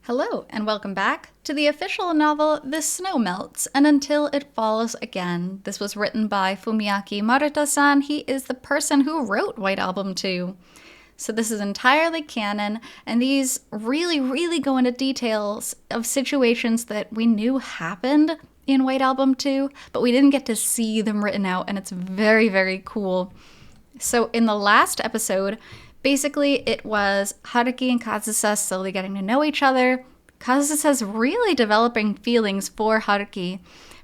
Hello, and welcome back to the official novel The Snow Melts and Until It Falls Again. This was written by Fumiaki Maruta-san. He is the person who wrote White Album 2. So this is entirely canon, and these really go into details of situations that we knew happened in White Album 2, but we didn't get to see them written out, and it's very cool. So in the last episode, basically, it was Haruki and Kazusa slowly getting to know each other. Kazusa's really developing feelings for Haruki,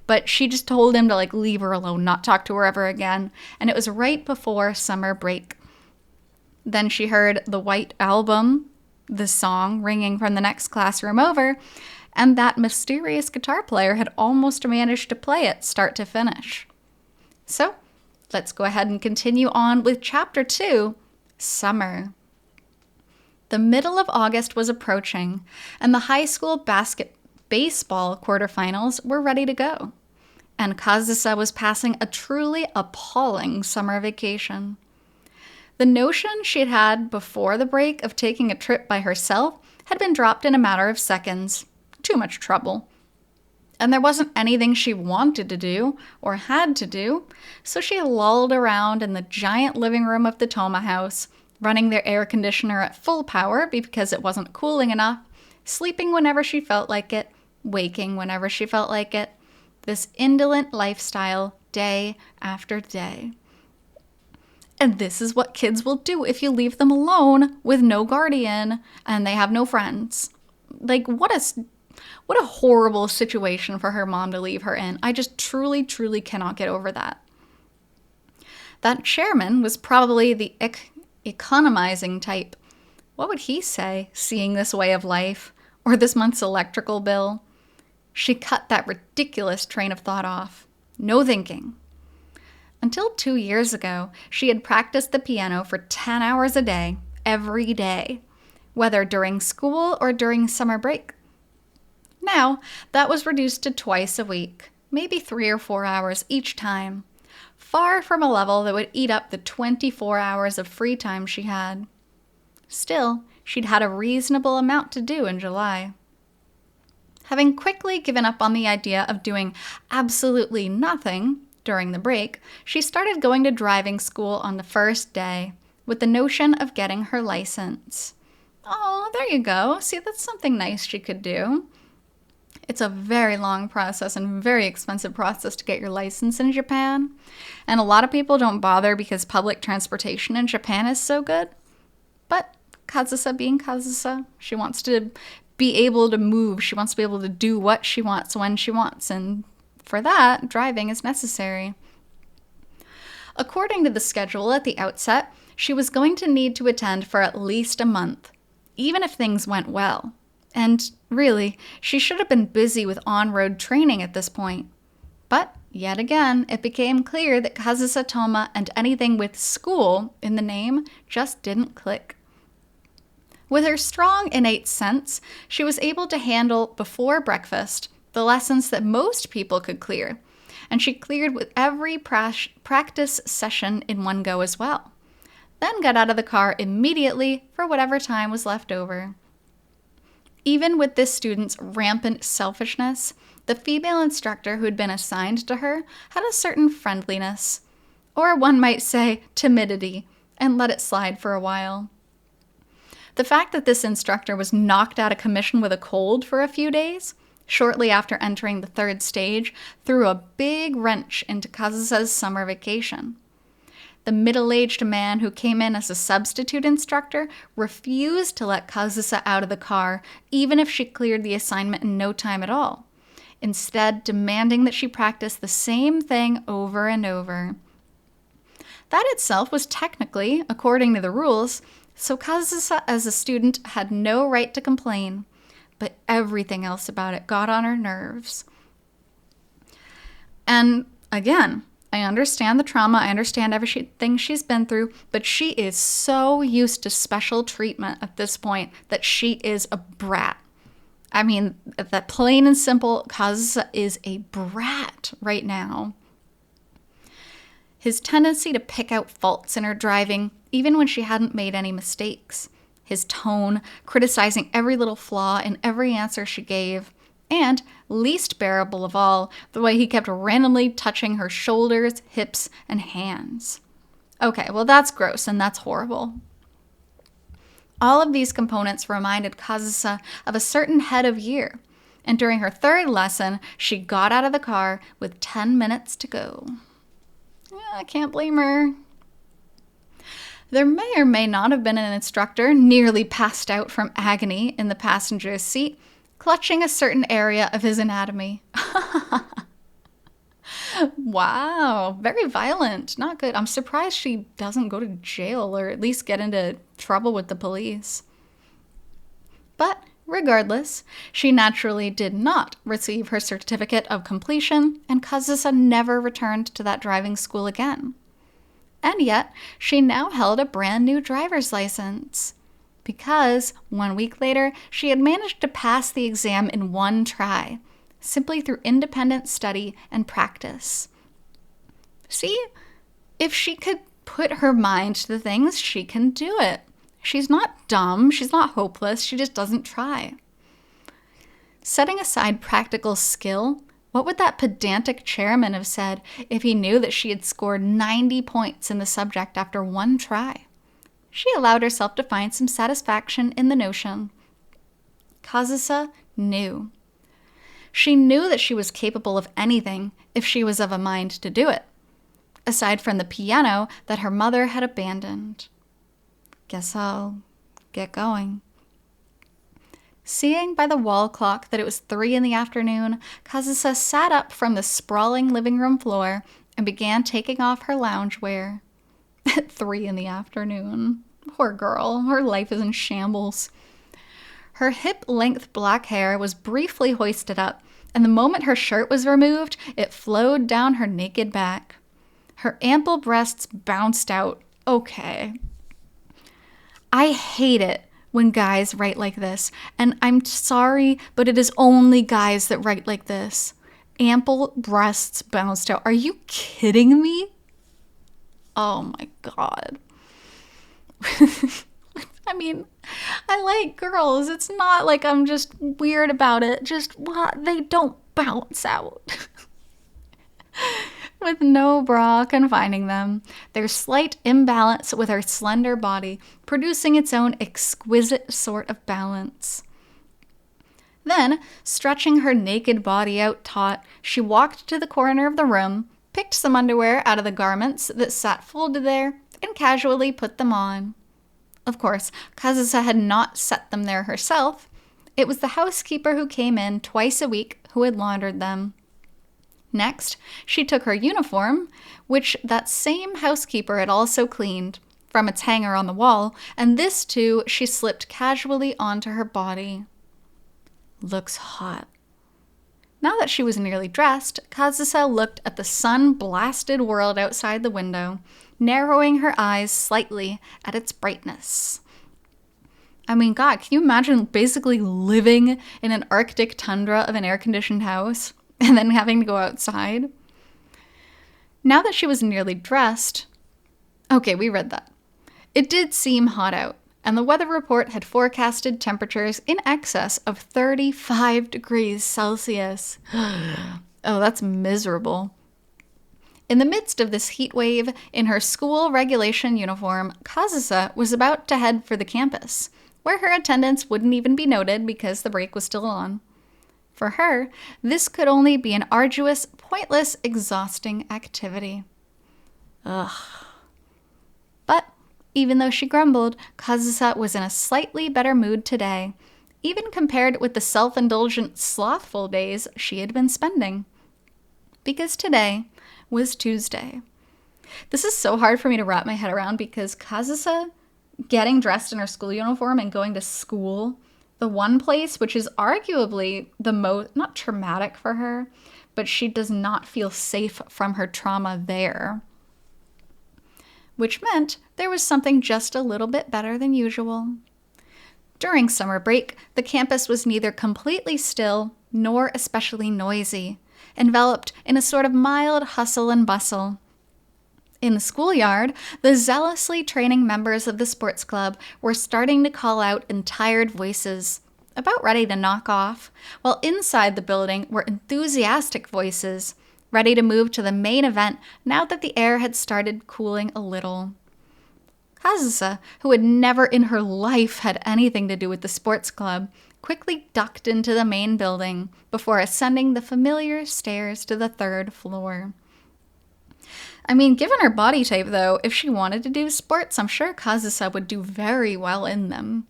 but she just told him to leave her alone, not talk to her ever again. And it was right before summer break. Then she heard the White Album, the song, ringing from the next classroom over, and that mysterious guitar player had almost managed to play it start to finish. So, let's go ahead and continue on with Chapter 2, Summer. The middle of August was approaching, and the high school baseball quarterfinals were ready to go. And Kazusa was passing a truly appalling summer vacation. The notion she'd had before the break of taking a trip by herself had been dropped in a matter of seconds. Too much trouble. And there wasn't anything she wanted to do or had to do, so she lolled around in the giant living room of the Touma house, running their air conditioner at full power because it wasn't cooling enough, sleeping whenever she felt like it, waking whenever she felt like it. This indolent lifestyle, day after day. And this is what kids will do if you leave them alone with no guardian and they have no friends. What a horrible situation for her mom to leave her in. I just truly cannot get over that. That chairman was probably the economizing type. What would he say, seeing this way of life, or this month's electrical bill? She cut that ridiculous train of thought off. No thinking. Until 2 years ago, she had practiced the piano for 10 hours a day, every day, whether during school or during summer break. Now, that was reduced to twice a week, maybe 3 or 4 hours each time, far from a level that would eat up the 24 hours of free time she had. Still, she'd had a reasonable amount to do in July. Having quickly given up on the idea of doing absolutely nothing during the break, she started going to driving school on the first day, with the notion of getting her license. Oh, there you go. See, that's something nice she could do. It's a very long process and very expensive process to get your license in Japan. And a lot of people don't bother because public transportation in Japan is so good. But Kazusa being Kazusa, she wants to be able to move. She wants to be able to do what she wants when she wants. And for that, driving is necessary. According to the schedule at the outset, she was going to need to attend for at least a month, even if things went well. And really, she should have been busy with on-road training at this point. But, yet again, it became clear that Kazusa Touma and anything with school in the name just didn't click. With her strong innate sense, she was able to handle, before breakfast, the lessons that most people could clear, and she cleared with every practice session in one go as well. Then got out of the car immediately for whatever time was left over. Even with this student's rampant selfishness, the female instructor who had been assigned to her had a certain friendliness, or one might say timidity, and let it slide for a while. The fact that this instructor was knocked out of commission with a cold for a few days, shortly after entering the third stage, threw a big wrench into Kazusa's summer vacation. The middle-aged man who came in as a substitute instructor refused to let Kazusa out of the car, even if she cleared the assignment in no time at all, instead demanding that she practice the same thing over and over. That itself was technically, according to the rules, so Kazusa as a student had no right to complain, but everything else about it got on her nerves. And again, I understand the trauma, I understand everything she's been through, but she is so used to special treatment at this point that she is a brat. I mean, that plain and simple, Kazusa is a brat right now. His tendency to pick out faults in her driving, even when she hadn't made any mistakes. his tone, criticizing every little flaw in every answer she gave, and, least bearable of all, the way he kept randomly touching her shoulders, hips, and hands. Okay, well that's gross and that's horrible. All of these components reminded Kazusa of a certain head of year, and during her third lesson, she got out of the car with 10 minutes to go. I can't blame her. There may or may not have been an instructor nearly passed out from agony in the passenger's seat, clutching a certain area of his anatomy. Wow, very violent. Not good. I'm surprised she doesn't go to jail or at least get into trouble with the police. But regardless, she naturally did not receive her certificate of completion, and Kazusa never returned to that driving school again. And yet, she now held a brand new driver's license. Because 1 week later, she had managed to pass the exam in one try, simply through independent study and practice. See, if she could put her mind to the things, she can do it. She's not dumb, she's not hopeless, she just doesn't try. Setting aside practical skill, what would that pedantic chairman have said if he knew that she had scored 90 points in the subject after one try? She allowed herself to find some satisfaction in the notion. Kazusa knew. She knew that she was capable of anything if she was of a mind to do it, aside from the piano that her mother had abandoned. Guess I'll get going. Seeing by the wall clock that it was 3 p.m, Kazusa sat up from the sprawling living room floor and began taking off her loungewear. At 3 p.m. Poor girl, her life is in shambles. Her hip-length black hair was briefly hoisted up, and the moment her shirt was removed, it flowed down her naked back. Her ample breasts bounced out. Okay. I hate it when guys write like this, and I'm sorry, but it is only guys that write like this. Ample breasts bounced out. Are you kidding me? Oh my God. I mean, I like girls. It's not like I'm just weird about it. Just what? They don't bounce out. With no bra confining them, their slight imbalance with her slender body producing its own exquisite sort of balance. Then, stretching her naked body out taut, she walked to the corner of the room, picked some underwear out of the garments that sat folded there, and casually put them on. Of course, Kazusa had not set them there herself. It was the housekeeper who came in twice a week who had laundered them. Next, she took her uniform, which that same housekeeper had also cleaned, from its hanger on the wall, and this too she slipped casually onto her body. Looks hot. Now that she was nearly dressed, Kazusa looked at the sun-blasted world outside the window, narrowing her eyes slightly at its brightness. I mean, God, can you imagine basically living in an Arctic tundra of an air-conditioned house and then having to go outside? Now that she was nearly dressed, okay, we read that. It did seem hot out, and the weather report had forecasted temperatures in excess of 35 degrees Celsius. Oh, that's miserable. In the midst of this heat wave, in her school regulation uniform, Kazusa was about to head for the campus, where her attendance wouldn't even be noted because the break was still on. For her, this could only be an arduous, pointless, exhausting activity. Ugh. But even though she grumbled, Kazusa was in a slightly better mood today, even compared with the self-indulgent, slothful days she had been spending. Because today was Tuesday. This is so hard for me to wrap my head around because Kazusa getting dressed in her school uniform and going to school, the one place which is arguably the most, not traumatic for her, but she does not feel safe from her trauma there. Which meant there was something just a little bit better than usual. During summer break, the campus was neither completely still nor especially noisy, enveloped in a sort of mild hustle and bustle. In the schoolyard, the zealously training members of the sports club were starting to call out in tired voices, about ready to knock off, while inside the building were enthusiastic voices, ready to move to the main event now that the air had started cooling a little. Kazusa, who had never in her life had anything to do with the sports club, quickly ducked into the main building before ascending the familiar stairs to the 3rd floor. I mean, given her body type, though, if she wanted to do sports, I'm sure Kazusa would do very well in them,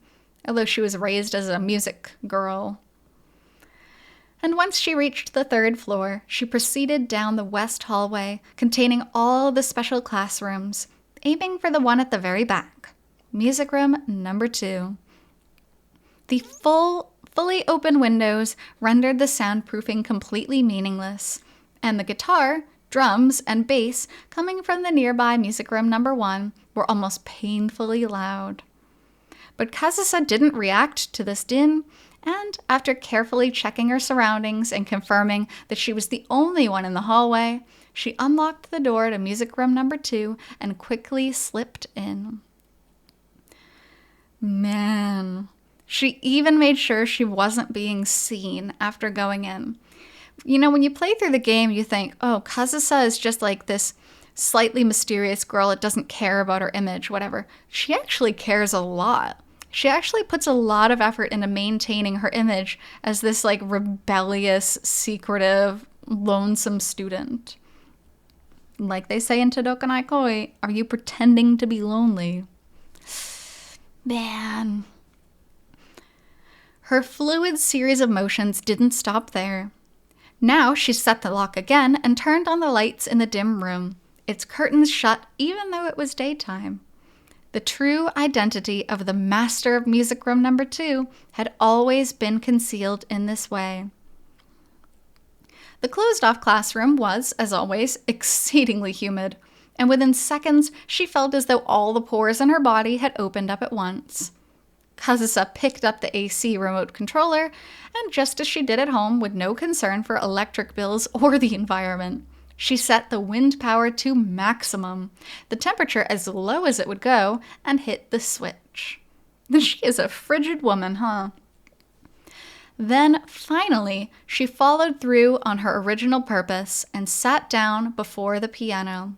although she was raised as a music girl. And once she reached the 3rd floor, she proceeded down the west hallway containing all the special classrooms, aiming for the one at the very back, music room number 2. The fully open windows rendered the soundproofing completely meaningless, and the guitar, drums, and bass coming from the nearby music room number 1 were almost painfully loud. But Kazusa didn't react to this din, and after carefully checking her surroundings and confirming that she was the only one in the hallway, she unlocked the door to music room number 2 and quickly slipped in. Man, she even made sure she wasn't being seen after going in. You know, when you play through the game, you think, oh, Kazusa is just like this slightly mysterious girl that doesn't care about her image, whatever. She actually cares a lot. She actually puts a lot of effort into maintaining her image as this like rebellious, secretive, lonesome student. Like they say in Todokanai Koi, are you pretending to be lonely? Man. Her fluid series of motions didn't stop there. Now she set the lock again and turned on the lights in the dim room, its curtains shut even though it was daytime. The true identity of the master of music room number 2 had always been concealed in this way. The closed-off classroom was, as always, exceedingly humid, and within seconds she felt as though all the pores in her body had opened up at once. Kazusa picked up the AC remote controller, and just as she did at home with no concern for electric bills or the environment, she set the wind power to maximum, the temperature as low as it would go, and hit the switch. She is a frigid woman, huh? Then, finally, she followed through on her original purpose and sat down before the piano.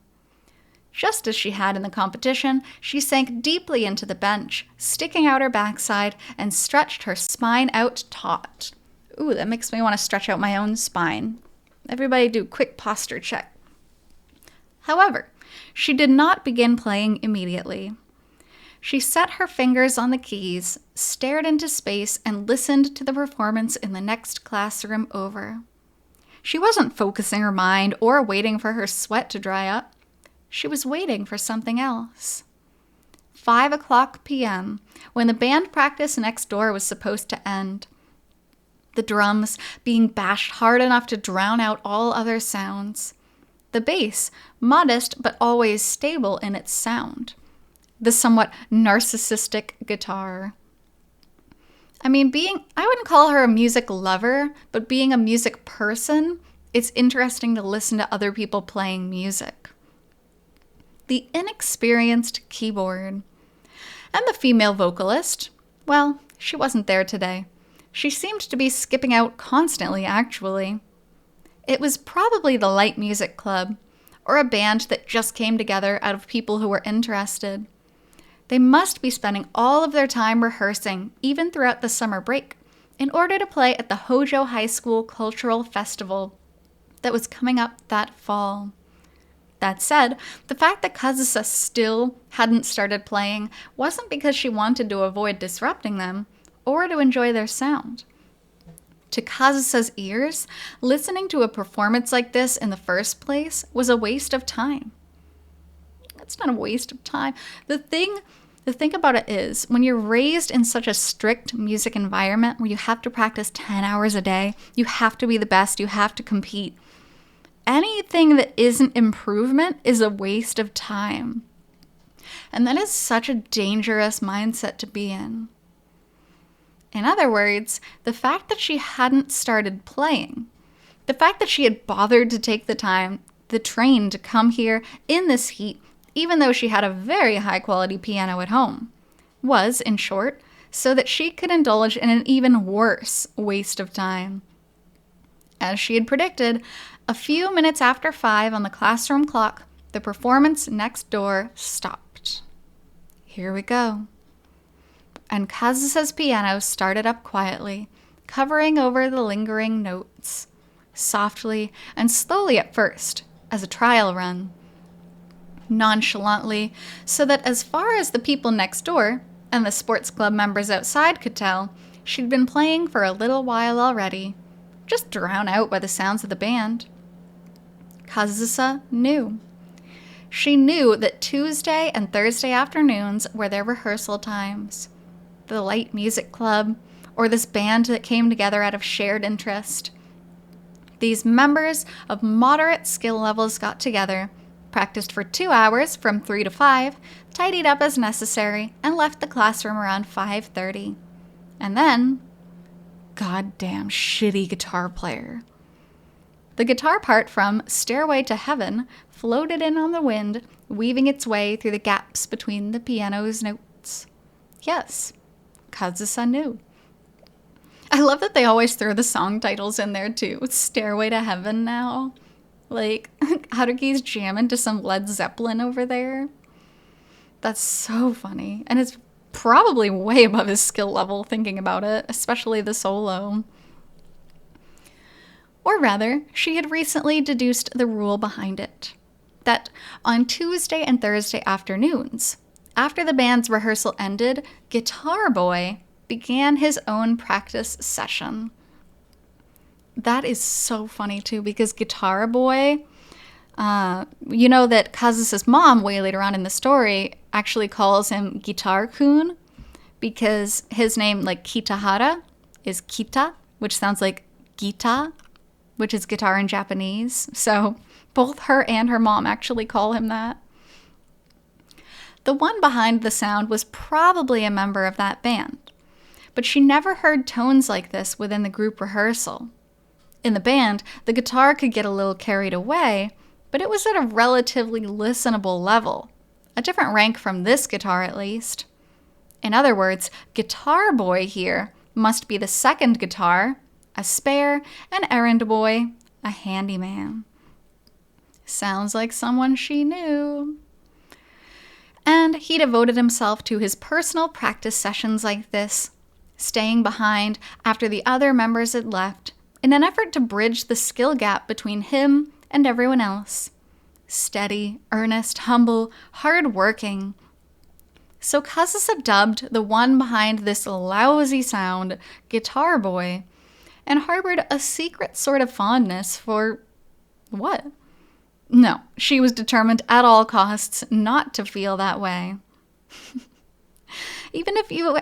Just as she had in the competition, she sank deeply into the bench, sticking out her backside, and stretched her spine out taut. Ooh, that makes me want to stretch out my own spine. Everybody do a quick posture check. However, she did not begin playing immediately. She set her fingers on the keys, stared into space, and listened to the performance in the next classroom over. She wasn't focusing her mind or waiting for her sweat to dry up. She was waiting for something else. 5:00 p.m., when the band practice next door was supposed to end. The drums being bashed hard enough to drown out all other sounds. The bass, modest but always stable in its sound. The somewhat narcissistic guitar. I mean, I wouldn't call her a music lover, but being a music person, it's interesting to listen to other people playing music. The inexperienced keyboard. And the female vocalist, well, she wasn't there today. She seemed to be skipping out constantly, actually. It was probably the Light Music Club, or a band that just came together out of people who were interested. They must be spending all of their time rehearsing, even throughout the summer break, in order to play at the Hojo High School Cultural Festival that was coming up that fall. That said, the fact that Kazusa still hadn't started playing wasn't because she wanted to avoid disrupting them, or to enjoy their sound. To Kazusa's ears, listening to a performance like this in the first place was a waste of time. It's not a waste of time. The thing about it is, when you're raised in such a strict music environment where you have to practice 10 hours a day, you have to be the best, you have to compete. Anything that isn't improvement is a waste of time. And that is such a dangerous mindset to be in. In other words, the fact that she hadn't started playing, the fact that she had bothered to take the time the train to come here in this heat, even though she had a very high-quality piano at home, was, in short, so that she could indulge in an even worse waste of time. As she had predicted, a few minutes after 5 on the classroom clock, the performance next door stopped. Here we go. And Kazusa's piano started up quietly, covering over the lingering notes, softly and slowly at first, as a trial run. Nonchalantly, so that as far as the people next door and the sports club members outside could tell, she'd been playing for a little while already, just drowned out by the sounds of the band. Kazusa knew. She knew that Tuesday and Thursday afternoons were their rehearsal times. The light music club, or this band that came together out of shared interest. These members of moderate skill levels got together, practiced for 2 hours from 3 to 5, tidied up as necessary, and left the classroom around 5:30. And then, goddamn shitty guitar player. The guitar part from Stairway to Heaven floated in on the wind, weaving its way through the gaps between the piano's notes. Yes, Kazusa knew. I love that they always throw the song titles in there too. Stairway to Heaven now. Like, Haruki's jamming to some Led Zeppelin over there. That's so funny. And it's probably way above his skill level thinking about it, especially the solo. Or rather, she had recently deduced the rule behind it. That on Tuesday and Thursday afternoons, after the band's rehearsal ended, Guitar Boy began his own practice session. That is so funny too, because Guitar Boy, you know that Kazusa's mom, way later on in the story, actually calls him Guitar-kun, because his name, like Kitahara, is Kita, which sounds like Gita, which is guitar in Japanese. So both her and her mom actually call him that. The one behind the sound was probably a member of that band, but she never heard tones like this within the group rehearsal. In the band, the guitar could get a little carried away, but it was at a relatively listenable level, a different rank from this guitar at least. In other words, Guitar Boy here must be the second guitar, a spare, an errand boy, a handyman. Sounds like someone she knew. And he devoted himself to his personal practice sessions like this, staying behind after the other members had left, in an effort to bridge the skill gap between him and everyone else. Steady, earnest, humble, hard-working. So Kazusa dubbed the one behind this lousy sound Guitar Boy, and harbored a secret sort of fondness for what? No, she was determined at all costs not to feel that way. Even if you...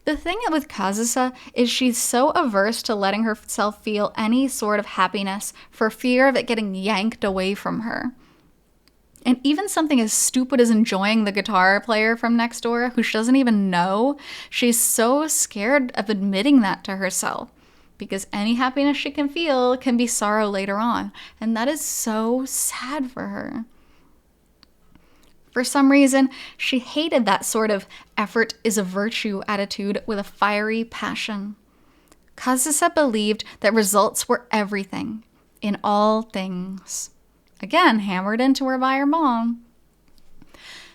The thing with Kazusa is she's so averse to letting herself feel any sort of happiness for fear of it getting yanked away from her. And even something as stupid as enjoying the guitar player from next door, who she doesn't even know, she's so scared of admitting that to herself. Because any happiness she can feel can be sorrow later on. And that is so sad for her. For some reason, she hated that sort of effort is a virtue attitude with a fiery passion. Kazusa believed that results were everything, in all things. Again, hammered into her by her mom.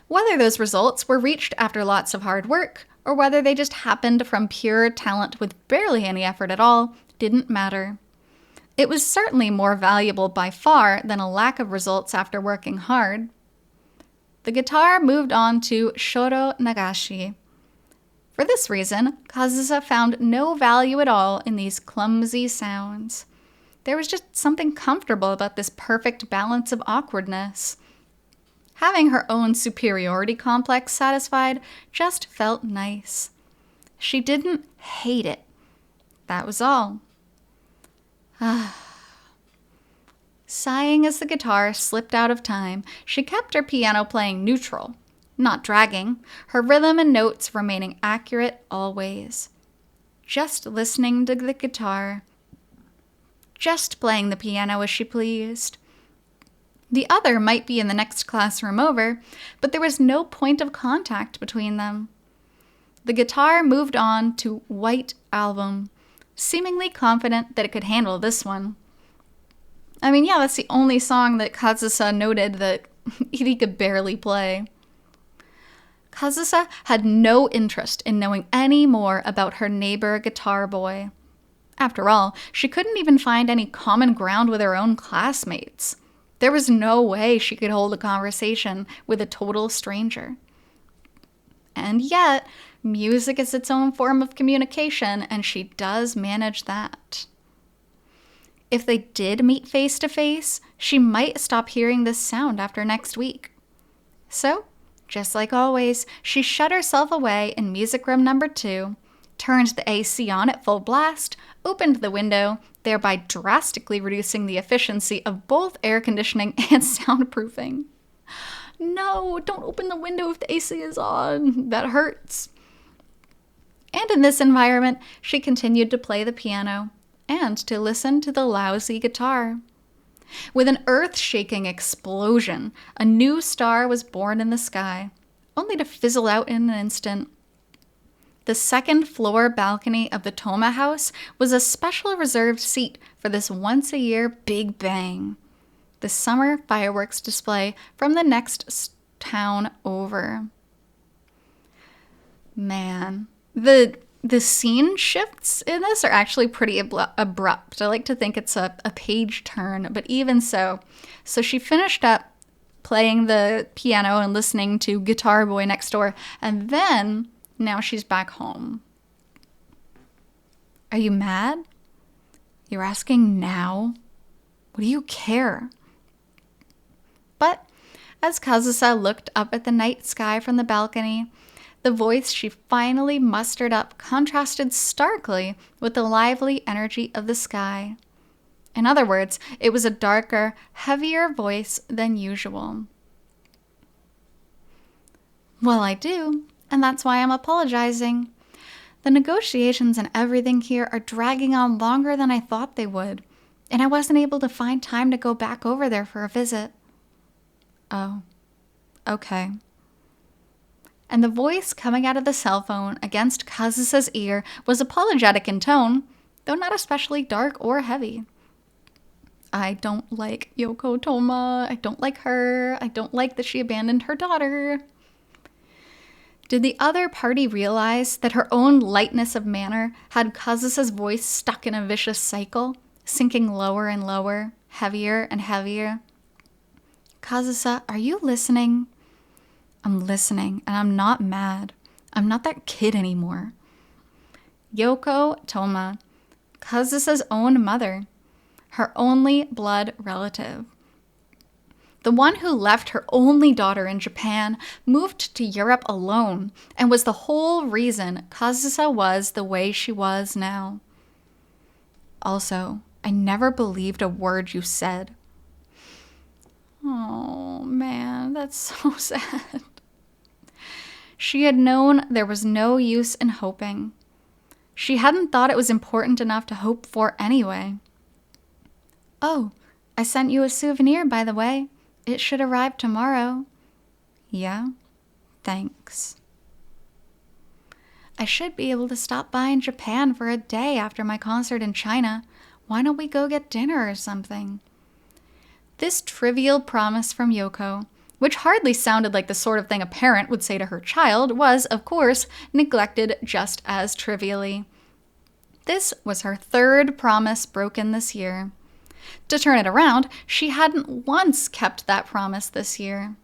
Whether those results were reached after lots of hard work, or whether they just happened from pure talent with barely any effort at all, didn't matter. It was certainly more valuable by far than a lack of results after working hard. The guitar moved on to Shoro Nagashi. For this reason, Kazusa found no value at all in these clumsy sounds. There was just something comfortable about this perfect balance of awkwardness. Having her own superiority complex satisfied just felt nice. She didn't hate it. That was all. Sighing as the guitar slipped out of time, she kept her piano playing neutral, not dragging, her rhythm and notes remaining accurate always. Just listening to the guitar. Just playing the piano as she pleased. The other might be in the next classroom over, but there was no point of contact between them. The guitar moved on to White Album, seemingly confident that it could handle this one. I mean, yeah, that's the only song that Kazusa noted that he could barely play. Kazusa had no interest in knowing any more about her neighbor guitar boy. After all, she couldn't even find any common ground with her own classmates. There was no way she could hold a conversation with a total stranger. And yet, music is its own form of communication, and she does manage that. If they did meet face to face, she might stop hearing this sound after next week. So, just like always, she shut herself away in music room number 2, turned the AC on at full blast, opened the window, thereby drastically reducing the efficiency of both air conditioning and soundproofing. No, don't open the window if the AC is on. That hurts. And in this environment, she continued to play the piano and to listen to the lousy guitar. With an earth-shaking explosion, a new star was born in the sky, only to fizzle out in an instant. The second-floor balcony of the Touma house was a special reserved seat for this once-a-year Big Bang, the summer fireworks display from the next town over. Man, the scene shifts in this are actually pretty abrupt. I like to think it's a page turn, but even so. So she finished up playing the piano and listening to Guitar Boy next door, and then now she's back home. Are you mad? You're asking now? What do you care? But as Kazusa looked up at the night sky from the balcony, the voice she finally mustered up contrasted starkly with the lively energy of the sky. In other words, it was a darker, heavier voice than usual. Well, I do, and that's why I'm apologizing. The negotiations and everything here are dragging on longer than I thought they would, and I wasn't able to find time to go back over there for a visit. Oh, okay. And the voice coming out of the cell phone against Kazusa's ear was apologetic in tone, though not especially dark or heavy. I don't like Yoko Touma. I don't like her. I don't like that she abandoned her daughter. Did the other party realize that her own lightness of manner had Kazusa's voice stuck in a vicious cycle, sinking lower and lower, heavier and heavier? Kazusa, are you listening? I'm listening, and I'm not mad. I'm not that kid anymore. Yoko Touma, Kazusa's own mother, her only blood relative. The one who left her only daughter in Japan, moved to Europe alone, and was the whole reason Kazusa was the way she was now. Also, I never believed a word you said. Oh, man, that's so sad. She had known there was no use in hoping. She hadn't thought it was important enough to hope for anyway. Oh, I sent you a souvenir, by the way. It should arrive tomorrow. Yeah? Thanks. I should be able to stop by in Japan for a day after my concert in China. Why don't we go get dinner or something? This trivial promise from Yoko, which hardly sounded like the sort of thing a parent would say to her child, was, of course, neglected just as trivially. This was her third promise broken this year. To turn it around, she hadn't once kept that promise this year.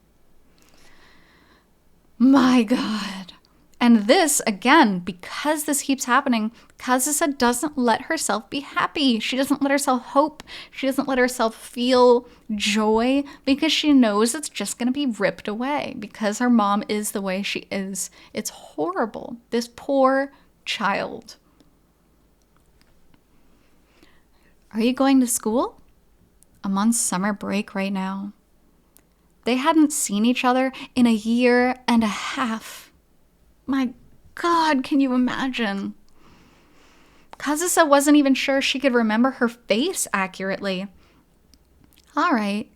My God. And this, again, because this keeps happening, Kazusa doesn't let herself be happy. She doesn't let herself hope. She doesn't let herself feel joy because she knows it's just going to be ripped away because her mom is the way she is. It's horrible. This poor child. Are you going to school? I'm on summer break right now. They hadn't seen each other in 1.5 years. My God, can you imagine? Kazusa wasn't even sure she could remember her face accurately. All right,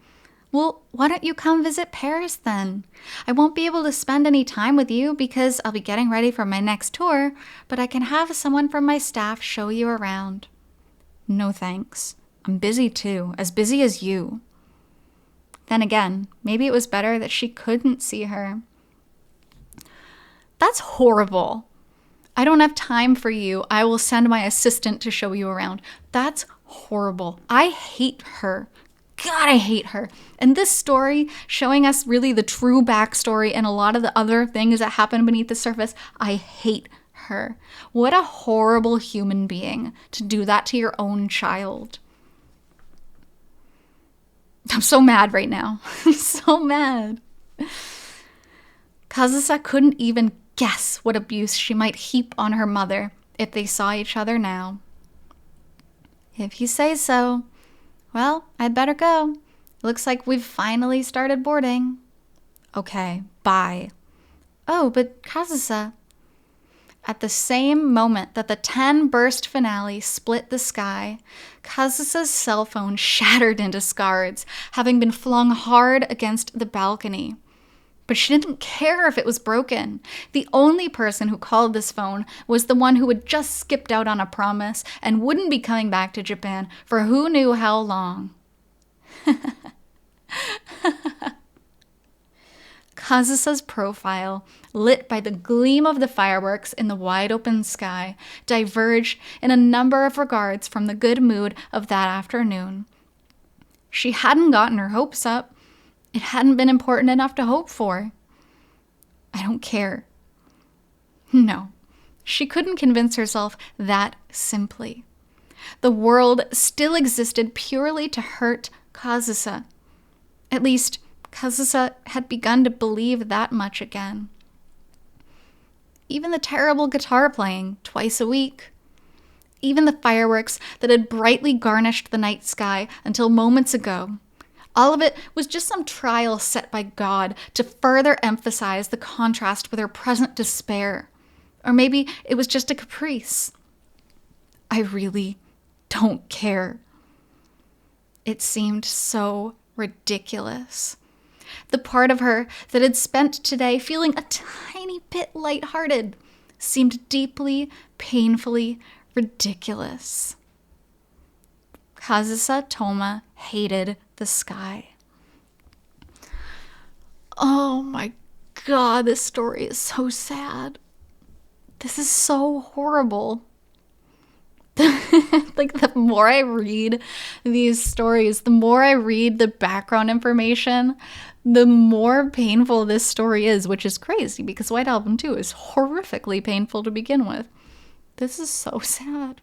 Well, why don't you come visit Paris then? I won't be able to spend any time with you because I'll be getting ready for my next tour, but I can have someone from my staff show you around. No thanks. I'm busy too, as busy as you. Then again, maybe it was better that she couldn't see her. That's horrible. I don't have time for you. I will send my assistant to show you around. That's horrible. I hate her. God, I hate her. And this story, showing us really the true backstory and a lot of the other things that happen beneath the surface, I hate her. What a horrible human being to do that to your own child. I'm so mad right now. I'm so mad. Kazusa couldn't even guess what abuse she might heap on her mother if they saw each other now. If you say so. Well, I'd better go. Looks like we've finally started boarding. Okay, bye. Oh, but Kazusa. At the same moment that the 10-burst finale split the sky, Kazusa's cell phone shattered into shards, having been flung hard against the balcony. But she didn't care if it was broken. The only person who called this phone was the one who had just skipped out on a promise and wouldn't be coming back to Japan for who knew how long. Kazusa's profile, lit by the gleam of the fireworks in the wide-open sky, diverged in a number of regards from the good mood of that afternoon. She hadn't gotten her hopes up. It hadn't been important enough to hope for. I don't care. No, she couldn't convince herself that simply. The world still existed purely to hurt Kazusa. At least, Kazusa had begun to believe that much again. Even the terrible guitar playing twice a week. Even the fireworks that had brightly garnished the night sky until moments ago. All of it was just some trial set by God to further emphasize the contrast with her present despair. Or maybe it was just a caprice. I really don't care. It seemed so ridiculous. The part of her that had spent today feeling a tiny bit lighthearted seemed deeply, painfully ridiculous. Kazusa Touma hated the sky. Oh my God, this story is so sad. This is so horrible. Like, the more I read these stories, the more I read the background information, the more painful this story is, which is crazy because White Album 2 is horrifically painful to begin with. This is so sad.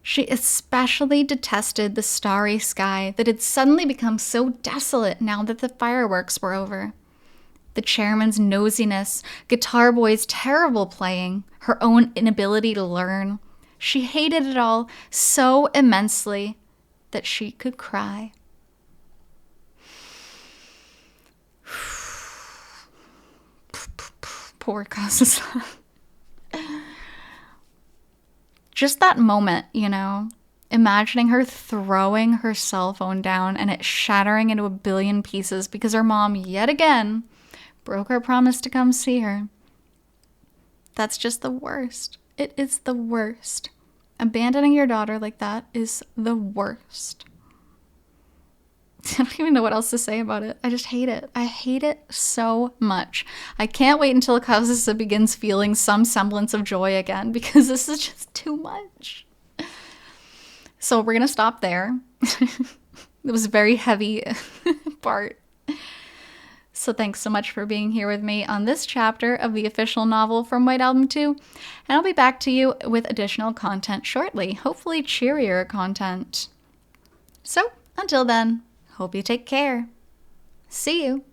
She especially detested the starry sky that had suddenly become so desolate now that the fireworks were over. The chairman's nosiness, Guitar Boy's terrible playing, her own inability to learn. She hated it all so immensely that she could cry. Poor Kazusa. Just that moment, you know, imagining her throwing her cell phone down and it shattering into a billion pieces because her mom, yet again, broke her promise to come see her. That's just the worst. It is the worst. Abandoning your daughter like that is the worst. I don't even know what else to say about it. I just hate it. I hate it so much. I can't wait until Kazusa begins feeling some semblance of joy again because this is just too much. So we're going to stop there. It was a very heavy part. So thanks so much for being here with me on this chapter of the official novel from White Album 2. And I'll be back to you with additional content shortly, hopefully cheerier content. So until then, hope you take care. See you.